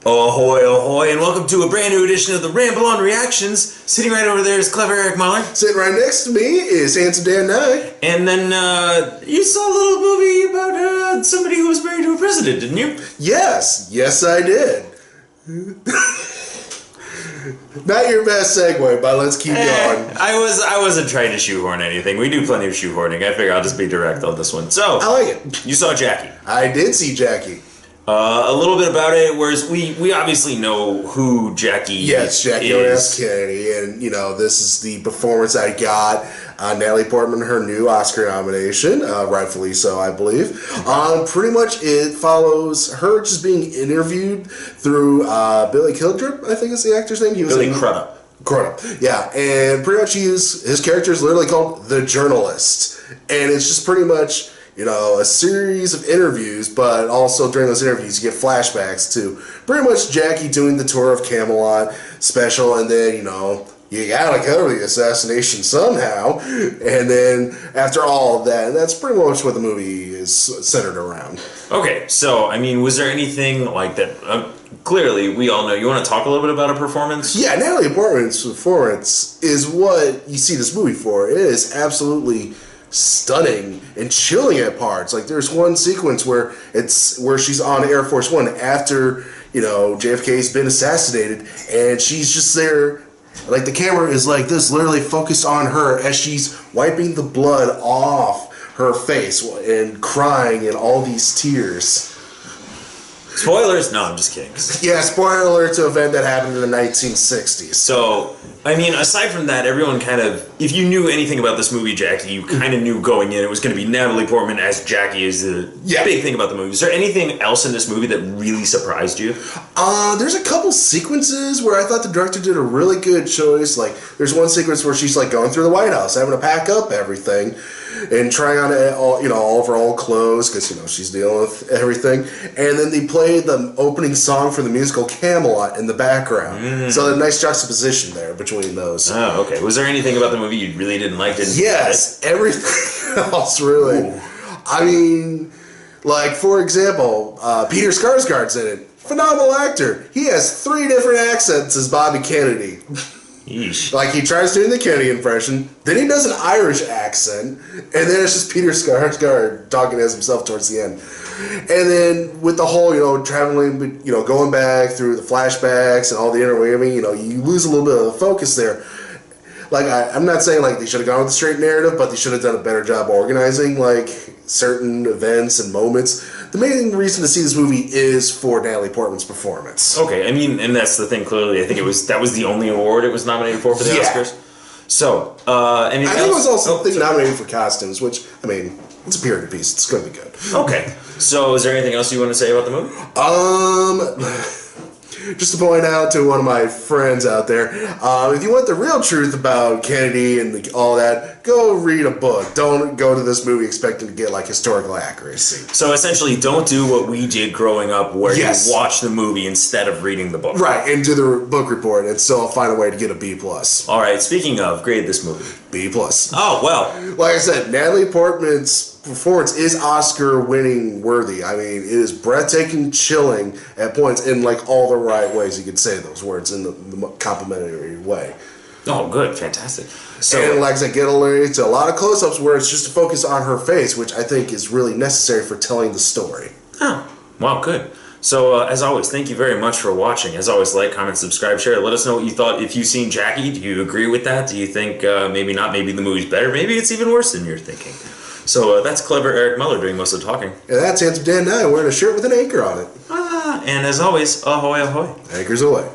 Ahoy, ahoy, and welcome to a brand new edition of the Ramble on Reactions. Sitting right over there is clever Eric Muller. Sitting right next to me is handsome Dan Nye. And then, you saw a little movie about somebody who was married to a president, didn't you? Yes I did. Not your best segue, but let's keep going. I wasn't trying to shoehorn anything. We do plenty of shoehorning. I figure I'll just be direct on this one. So, I like it. You saw Jackie. I did see Jackie. A little bit about it, whereas we obviously know who Jackie is. Yes, Jackie O.S. Kennedy, and this is the performance I got. Natalie Portman, her new Oscar nomination, rightfully so, I believe. Pretty much it follows her just being interviewed through Billy Crudup, I think is the actor's name. Billy Crudup. Crudup, yeah, and pretty much his character is literally called The Journalist, and it's just pretty much a series of interviews, but also during those interviews you get flashbacks to pretty much Jackie doing the tour of Camelot special, and then, you gotta cover the assassination somehow, and then after all of that, and that's pretty much what the movie is centered around. Okay, so, was there anything like that? Clearly, we all know. You want to talk a little bit about a performance? Yeah, Natalie Portman's performance is what you see this movie for. It is absolutely stunning and chilling at parts. Like, there's one sequence where she's on Air Force One after JFK's been assassinated, and she's just there, like the camera is like this, literally focused on her as she's wiping the blood off her face and crying and all these tears. Spoilers? No, I'm just kidding. Yeah, spoiler alert to an event that happened in the 1960s. So, aside from that, everyone kind of, if you knew anything about this movie, Jackie, you kind of knew going in it was going to be Natalie Portman as Jackie is the big thing about the movie. Is there anything else in this movie that really surprised you? There's a couple sequences where I thought the director did a really good choice. Like, there's one sequence where she's like going through the White House, having to pack up everything and trying on all of her old clothes because she's dealing with everything, and then they play the opening song for the musical Camelot in the background. So a nice juxtaposition there between those. Oh, okay. Was there anything about the movie you really didn't like? Yes, everything else really. Ooh. Like, for example, Peter Skarsgård's in it. Phenomenal actor. He has 3 different accents as Bobby Kennedy. Yeesh. Like, he tries doing the Kennedy impression, then he does an Irish accent, and then it's just Peter Skarsgård talking as himself towards the end. And then with the whole, traveling, going back through the flashbacks and all the interweaving, you lose a little bit of the focus there. Like, I'm not saying, like, they should have gone with a straight narrative, but they should have done a better job organizing, like, certain events and moments. The main reason to see this movie is for Natalie Portman's performance. Okay, and that's the thing, clearly. I think that was the only award it was nominated for the Oscars. So, anything else? I think it was also nominated for costumes, which, it's a period piece. It's going to be good. Okay. So, is there anything else you want to say about the movie? Just to point out to one of my friends out there, if you want the real truth about Kennedy and all that, go read a book. Don't go to this movie expecting to get, like, historical accuracy. So, essentially, don't do what we did growing up, where you watch the movie instead of reading the book. Right, and do the book report, and still find a way to get a B+. All right, speaking of, grade this movie. B+. Oh, well. Like I said, Natalie Portman's performance is Oscar-winning worthy. It is breathtaking, chilling at points in, like, all the right ways you could say those words in the complimentary way. Oh, good. Fantastic. So, and, like I said, get to a lot of close-ups where it's just a focus on her face, which I think is really necessary for telling the story. Oh, wow, good. So, as always, thank you very much for watching. As always, like, comment, subscribe, share. Let us know what you thought. If you've seen Jackie, do you agree with that? Do you think maybe not, maybe the movie's better? Maybe it's even worse than you're thinking. So that's clever Eric Muller doing most of the talking. And that's handsome Dan Nye wearing a shirt with an anchor on it. And as always, ahoy, ahoy. Anchors away.